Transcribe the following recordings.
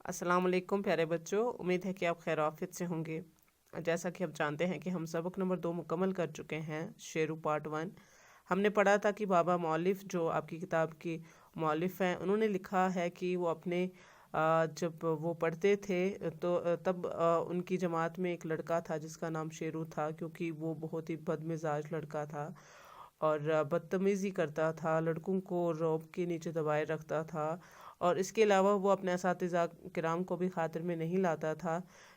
अस्सलाम वालेकुम प्यारे बच्चों, उम्मीद है कि आप खैर आफियत से होंगे। जैसा कि आप जानते हैं कि हम सबक नंबर 2 मुकम्मल कर चुके हैं। शेरू पार्ट 1 हमने पढ़ा था कि बाबा मौलिफ जो आपकी किताब की मौलिफ हैं, उन्होंने लिखा है कि वो अपने जब वो पढ़ते थे तो तब उनकी जमात में एक लड़का था जिसका नाम शेरू था, क्योंकि वो बहुत ही बदमिजाज लड़का था और बदतमीज़ी करता था, लड़कों को रौब के नीचे दबाए रखता था। और इसके अलावा वो अपने असातिज़ा किराम को भी खातिर में नहीं लाता था,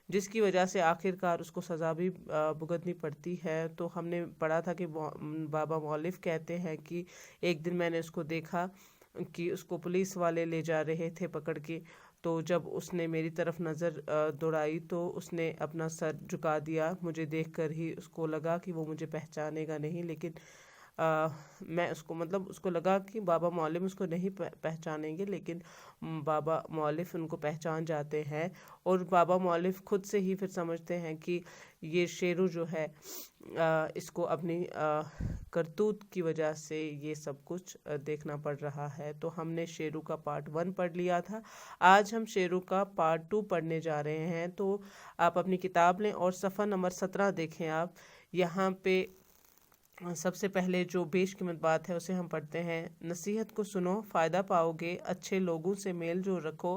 जिसकी वजह से आखिरकार उसको सज़ा भी भुगतनी पड़ती है। तो हमने पढ़ा था कि बाबा मौलिफ कहते हैं कि एक दिन मैंने उसको देखा कि उसको पुलिस वाले ले जा रहे थे पकड़ के। तो जब उसने मेरी तरफ नज़र दौड़ाई तो उसने अपना सर झुका दिया। मुझे देखकर ही उसको लगा कि वो मुझे पहचानेगा नहीं, लेकिन मैं उसको मतलब उसको लगा कि बाबा मौलिफ उसको नहीं पहचानेंगे, लेकिन बाबा मौलिफ उनको पहचान जाते हैं। और बाबा मौलिफ खुद से ही फिर समझते हैं कि ये शेरू जो है इसको अपनी करतूत की वजह से ये सब कुछ देखना पड़ रहा है। तो हमने शेरू का पार्ट 1 पढ़ लिया था। आज हम शेरू का पार्ट 2 पढ़ने जा रहे हैं। तो आप अपनी किताब लें और सफ़ा नंबर 17 देखें। आप यहाँ पे सबसे पहले जो बेशकीमत बात है उसे हम पढ़ते हैं। नसीहत को सुनो, फ़ायदा पाओगे, अच्छे लोगों से मेल जोल रखो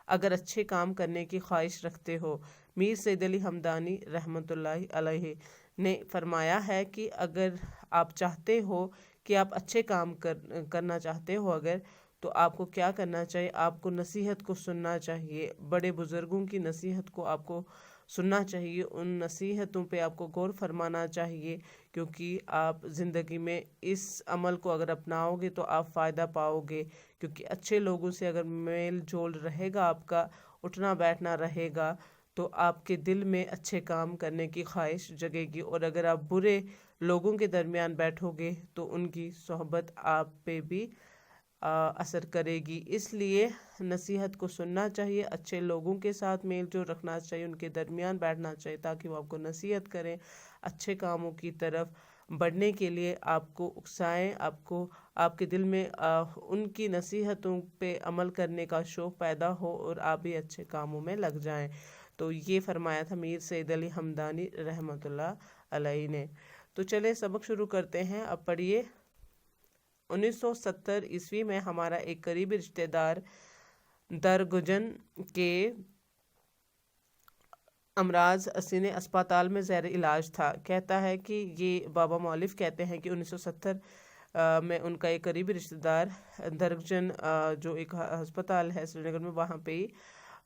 अगर अच्छे काम करने की ख्वाहिश रखते हो। मीर सैयद अली हमदानी रहमतुल्लाहि अलैहि ने फरमाया है कि अगर आप चाहते हो कि आप अच्छे काम करना चाहते हो अगर, तो आपको क्या करना चाहिए? आपको नसीहत को सुनना चाहिए। बड़े बुज़ुर्गों की नसीहत को आपको सुनना चाहिए, उन नसीहतों पे आपको गौर फरमाना चाहिए, क्योंकि आप ज़िंदगी में इस अमल को अगर अपनाओगे तो आप फ़ायदा पाओगे। क्योंकि अच्छे लोगों से अगर मेल जोल रहेगा, आपका उठना बैठना रहेगा, तो आपके दिल में अच्छे काम करने की ख्वाहिश जगेगी। और अगर आप बुरे लोगों के दरमियान बैठोगे तो उनकी सोहबत आप पे भी असर करेगी। इसलिए नसीहत को सुनना चाहिए, अच्छे लोगों के साथ मेल जोल रखना चाहिए, उनके दरमियान बैठना चाहिए ताकि वो आपको नसीहत करें, अच्छे कामों की तरफ बढ़ने के लिए आपको उकसाएं, आपको आपके दिल में उनकी नसीहतों पे अमल करने का शौक़ पैदा हो और आप भी अच्छे कामों में लग जाएं। तो ये फरमाया था मीर सैयद अली हमदानी रहमतुल्लाह अलैहि ने। तो चले सबक शुरू करते हैं। अब पढ़िए। 1970 ईस्वी में हमारा एक करीबी रिश्तेदार दरगुजन के अमराज सीने अस्पताल में ज़ैर इलाज था। कहता है कि ये बाबा मौलिफ कहते हैं कि 1970 में उनका एक करीबी रिश्तेदार दरगुजन जो एक अस्पताल है श्रीनगर में, वहाँ पे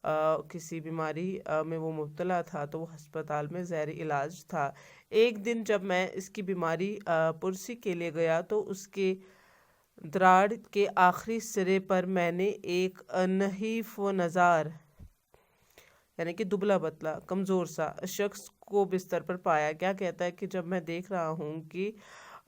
किसी बीमारी में वो मुब्तला था, तो वो अस्पताल में ज़ैर इलाज था। एक दिन जब मैं इसकी बीमारी पुरसी के लिए गया तो उसके द्राड़ के आखिरी सिरे पर मैंने एक नहीफ व नज़ार यानी कि दुबला पतला कमज़ोर सा शख्स को बिस्तर पर पाया। क्या कहता है कि जब मैं देख रहा हूँ कि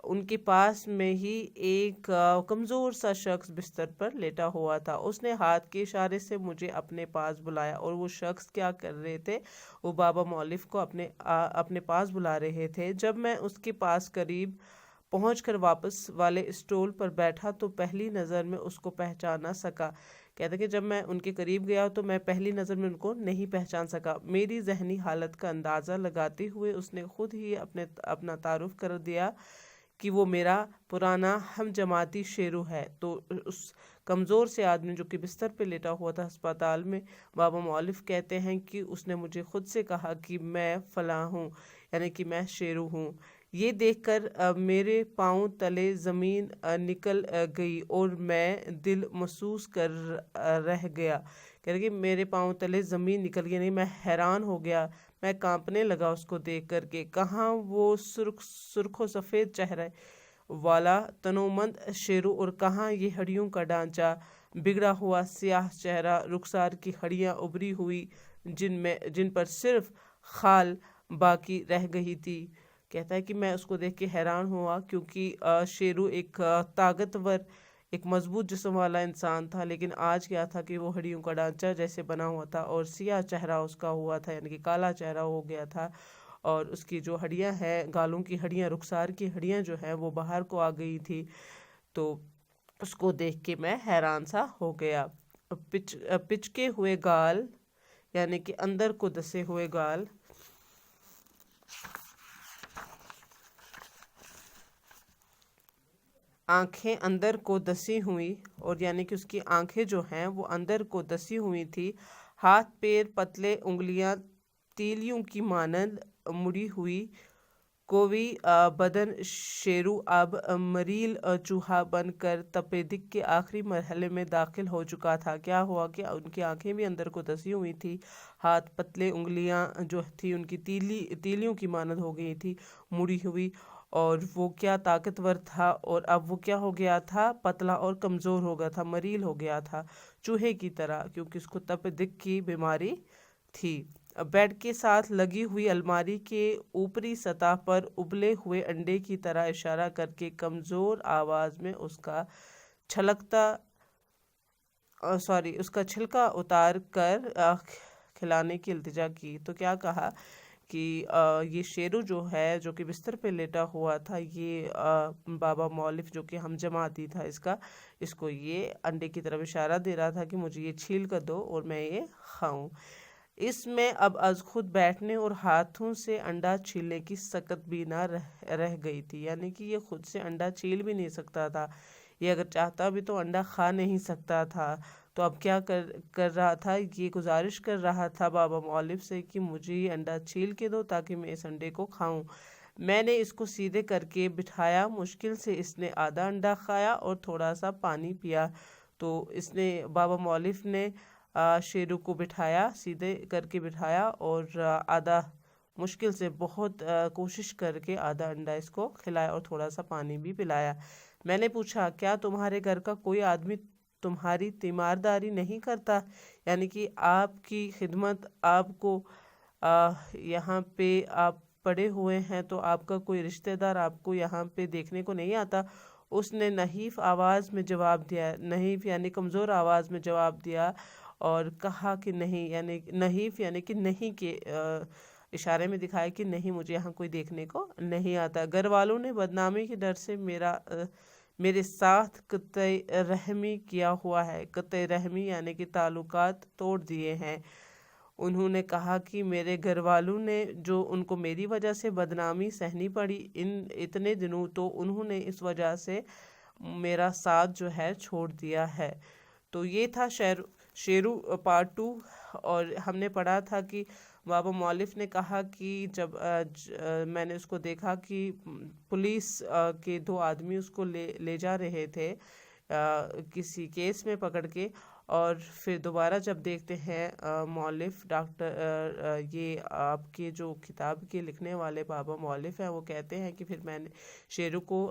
उनके पास में ही एक कमज़ोर सा शख्स बिस्तर पर लेटा हुआ था, उसने हाथ के इशारे से मुझे अपने पास बुलाया। और वो शख्स क्या कर रहे थे? वो बाबा मौलिफ को अपने पास बुला रहे थे। जब मैं उसके पास करीब पहुंचकर वापस वाले स्टूल पर बैठा तो पहली नज़र में उसको पहचान ना सका। कहते कि जब मैं उनके करीब गया तो मैं पहली नज़र में उनको नहीं पहचान सका। मेरी जहनी हालत का अंदाज़ा लगाते हुए उसने खुद ही अपना तारुफ कर दिया कि वो मेरा पुराना हम जमाती शेरू है। तो उस कमज़ोर से आदमी जो कि बिस्तर पे लेटा हुआ था अस्पताल में, बाबा मौलिफ कहते हैं कि उसने मुझे खुद से कहा कि मैं फ़लाँ हूँ, यानी कि मैं शेरू हूँ। ये देखकर मेरे पाँव तले ज़मीन निकल गई और मैं दिल महसूस कर रह गया। कह रहे कि मेरे पाँव तले ज़मीन निकल गई, नहीं, मैं हैरान हो गया, मैं कांपने लगा उसको देख कर के। कहाँ वो सुर्ख सफ़ेद चेहरे वाला तनोमंद शेरू और कहाँ ये हड्डियों का ढांचा, बिगड़ा हुआ स्याह चेहरा, रुखसार की हड्डियाँ उभरी हुई जिन पर सिर्फ खाल बाकी रह गई थी। कहता है कि मैं उसको देख के हैरान हुआ, क्योंकि शेरू एक ताकतवर, एक मजबूत जिस्म वाला इंसान था, लेकिन आज क्या था कि वो हड्डियों का ढांचा जैसे बना हुआ था और सियाह चेहरा उसका हुआ था, यानी कि काला चेहरा हो गया था। और उसकी जो हड्डियां हैं, गालों की हड्डियां, रुखसार की हड्डियां जो हैं वो बाहर को आ गई थी। तो उसको देख के मैं हैरान सा हो गया। पिचके हुए गाल, यानी कि अंदर को दसे हुए गाल। आंखें अंदर को दसी हुई, और यानी कि उसकी आंखें जो हैं वो अंदर को दसी हुई थी। हाथ पैर पतले, उंगलियां तीलियों की मानंद मुड़ी हुई। कोवी बदन शेरू अब मरील चूहा बनकर तपेदिक के आखिरी मरहले में दाखिल हो चुका था। क्या हुआ कि उनकी आंखें भी अंदर को दसी हुई थी, हाथ पतले, उंगलियां जो थी उनकी तीलियों की मानद हो गई थी, मुड़ी हुई, और वो क्या ताकतवर था, और अब वो क्या हो गया था, पतला और कमज़ोर हो गया था, मरील हो गया था चूहे की तरह, क्योंकि उसको तपेदिक की बीमारी थी। बेड के साथ लगी हुई अलमारी के ऊपरी सतह पर उबले हुए अंडे की तरह इशारा करके कमज़ोर आवाज़ में उसका उसका छिलका उतार कर खिलाने की इल्तिजा की। तो क्या कहा कि ये शेरू जो है, जो कि बिस्तर पे लेटा हुआ था, ये बाबा मौलिफ जो कि हम जमाती था इसको ये अंडे की तरफ इशारा दे रहा था कि मुझे ये छील कर दो और मैं ये खाऊं। इसमें अब अज खुद बैठने और हाथों से अंडा छीलने की सकत भी ना रह गई थी, यानी कि ये खुद से अंडा छील भी नहीं सकता था। ये अगर चाहता भी तो अंडा खा नहीं सकता था। तो अब क्या कर रहा था, ये गुजारिश कर रहा था बाबा मौलिफ से कि मुझे ये अंडा छील के दो ताकि मैं इस अंडे को खाऊं। मैंने इसको सीधे करके बिठाया, मुश्किल से इसने आधा अंडा खाया और थोड़ा सा पानी पिया। तो इसने बाबा मौलिफ ने शेरू को बिठाया, सीधे करके बिठाया, और आधा मुश्किल से बहुत कोशिश करके आधा अंडा इसको खिलाया और थोड़ा सा पानी भी पिलाया। मैंने पूछा, क्या तुम्हारे घर का कोई आदमी तुम्हारी तीमारदारी नहीं करता, यानी कि आपकी खिदमत, आपको यहाँ पे आप पड़े हुए हैं तो आपका कोई रिश्तेदार आपको यहाँ पे देखने को नहीं आता? उसने नहीफ आवाज़ में जवाब दिया, नहीफ यानी कमज़ोर आवाज़ में जवाब दिया और कहा कि नहीं, यानी नहीफ यानी कि नहीं के इशारे में दिखाया कि नहीं, मुझे यहाँ कोई देखने को नहीं आता। घर वालों ने बदनामी के डर से मेरे साथ कतई रहमी किया हुआ है। कतई रहमी यानी कि ताल्लुकात तोड़ दिए हैं। उन्होंने कहा कि मेरे घर वालों ने जो उनको मेरी वजह से बदनामी सहनी पड़ी इतने दिनों, तो उन्होंने इस वजह से मेरा साथ जो है छोड़ दिया है। तो ये था शेरू पार्ट 2। और हमने पढ़ा था कि बाबा मौलिफ ने कहा कि जब मैंने उसको देखा कि पुलिस के 2 आदमी उसको ले जा रहे थे किसी केस में पकड़ के, और फिर दोबारा जब देखते हैं मौलिफ डॉक्टर ये आपके जो किताब के लिखने वाले बाबा मौलिफ हैं, वो कहते हैं कि फिर मैंने शेरू को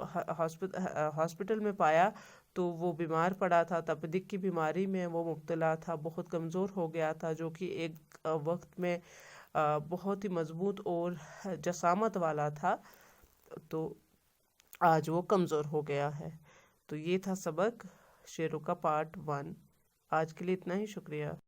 हॉस्पिटल में पाया तो वो बीमार पड़ा था, तपेदिक की बीमारी में वो मुब्तला था, बहुत कमज़ोर हो गया था, जो कि एक वक्त में बहुत ही मजबूत और जसामत वाला था, तो आज वो कमज़ोर हो गया है। तो ये था सबक शेरू का पार्ट 1। आज के लिए इतना ही, शुक्रिया।